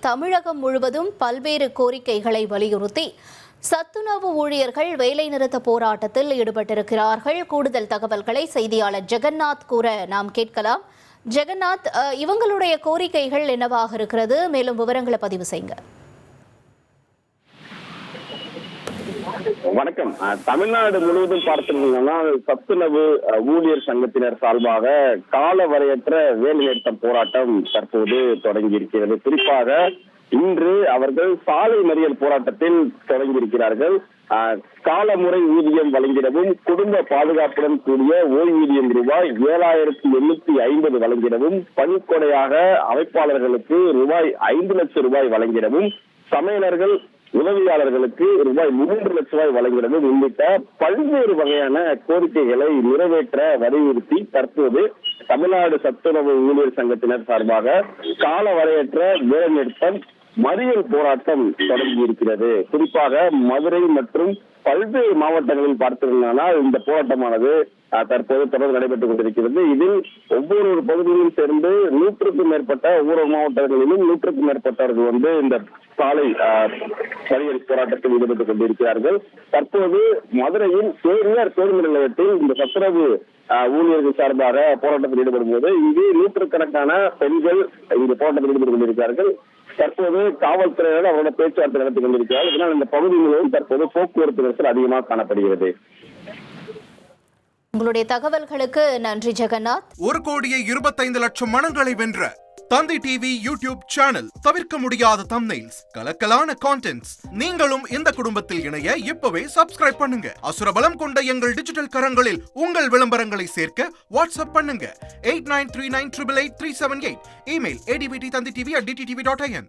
தமிழகம் முழுவதும் பல்வேறு கோரிக்கைகளை வலியுறுத்தி சத்துணவு ஊழியர்கள் வேலைநிறுத்த போராட்டத்தில் ஈடுபட்டிருக்கிறார்கள். கூடுதல் தகவல்களை செய்தியாளர் ஜெகநாத் கூற நாம் கேட்கலாம். ஜெகநாத், இவங்களுடைய கோரிக்கைகள் என்னவாக இருக்கிறது? மேலும் விவரங்களை பதிவு செய்யுங்க. வணக்கம். தமிழ்நாடு முழுவதும் பார்த்தீங்கன்னா சத்துணவு ஊழியர் சங்கத்தினர் சார்பாக காலவரையற்ற வேலைநிறுத்தம் போராட்டம் தற்போது தொடங்கி இருக்கிறது. குறிப்பாக இன்று அவர்கள் சாலை மறியல் போராட்டத்தில் தொடங்கியிருக்கிறார்கள். காலமுறை ஊதியம் வழங்கிடவும், குடும்ப பாதுகாப்புடன் கூடிய ஓய்வூதியம் ரூபாய் 7,850 வழங்கிடவும், பணிக்கொடையாக அமைப்பாளர்களுக்கு ரூபாய் 5 லட்சம் ரூபாய் வழங்கிடவும், சமையலர்கள் உதவியாளர்களுக்கு ரூபாய் 3 லட்சம் ரூபாய் வழங்கிடவும் உள்ளிட்ட பல்வேறு வகையான கோரிக்கைகளை நிறைவேற்ற வலியுறுத்தி தற்போது தமிழ்நாடு சத்துணவு ஊழியர் சங்கத்தினர் சார்பாக காலவரையற்ற வேலைநிறுத்தம் மறியல் போராட்டம் தொடங்கி இருக்கிறது. குறிப்பாக மதுரை மற்றும் பல்வேறு மாவட்டங்களில் பார்த்தீங்கன்னா இந்த போராட்டமானது தற்போது தொடர்ந்து நடைபெற்றுக் கொண்டிருக்கிறது. இதில் ஒவ்வொரு பகுதியிலும் சேர்ந்து 100க்கும் மேற்பட்ட ஒவ்வொரு மாவட்டங்களிலும் 100க்கும் மேற்பட்டவர்கள் இந்த சாலை மறியல் போராட்டத்தில் ஈடுபட்டுக் கொண்டிருக்கிறார்கள். தற்போது மதுரையில் பேரியார் பேருந்து நிலையத்தில் இந்த சத்துணவு ஊழியர்கள் சார்பாக போராட்டத்தில் ஈடுபடும் போது இங்கு 100கணக்கான பெண்கள் இந்த போராட்டத்தில் ஈடுபட்டுக் கொண்டிருக்கிறார்கள். தற்போது காவல்துறையினர் அவரோட பேச்சுவார்த்தை நடத்தி கொண்டிருக்கிறார்கள். இதனால் இந்த பகுதி முழுவதும் தற்போது போக்குவரத்து நெரிசல் அதிகமாக காணப்படுகிறது. உங்களுடைய தகவல்களுக்கு நன்றி ஜெகநாத். 1,25,00,000 மனங்களை வென்ற தந்தி டிவி யூடியூப் சேனல். தவிர்க்க முடியாத தம்ப்நெயில்ஸ், கலக்கலான கான்டென்ட்ஸ். நீங்களும் இந்த குடும்பத்தில் இணைய இப்பவே சப்ஸ்கிரைப் பண்ணுங்க. அசுரபலம் கொண்ட எங்கள் டிஜிட்டல் கரங்களில் உங்கள் விளம்பரங்களை சேர்க்க வாட்ஸ்அப் பண்ணுங்க. 8939888378. Email advttanditv@dttv.in.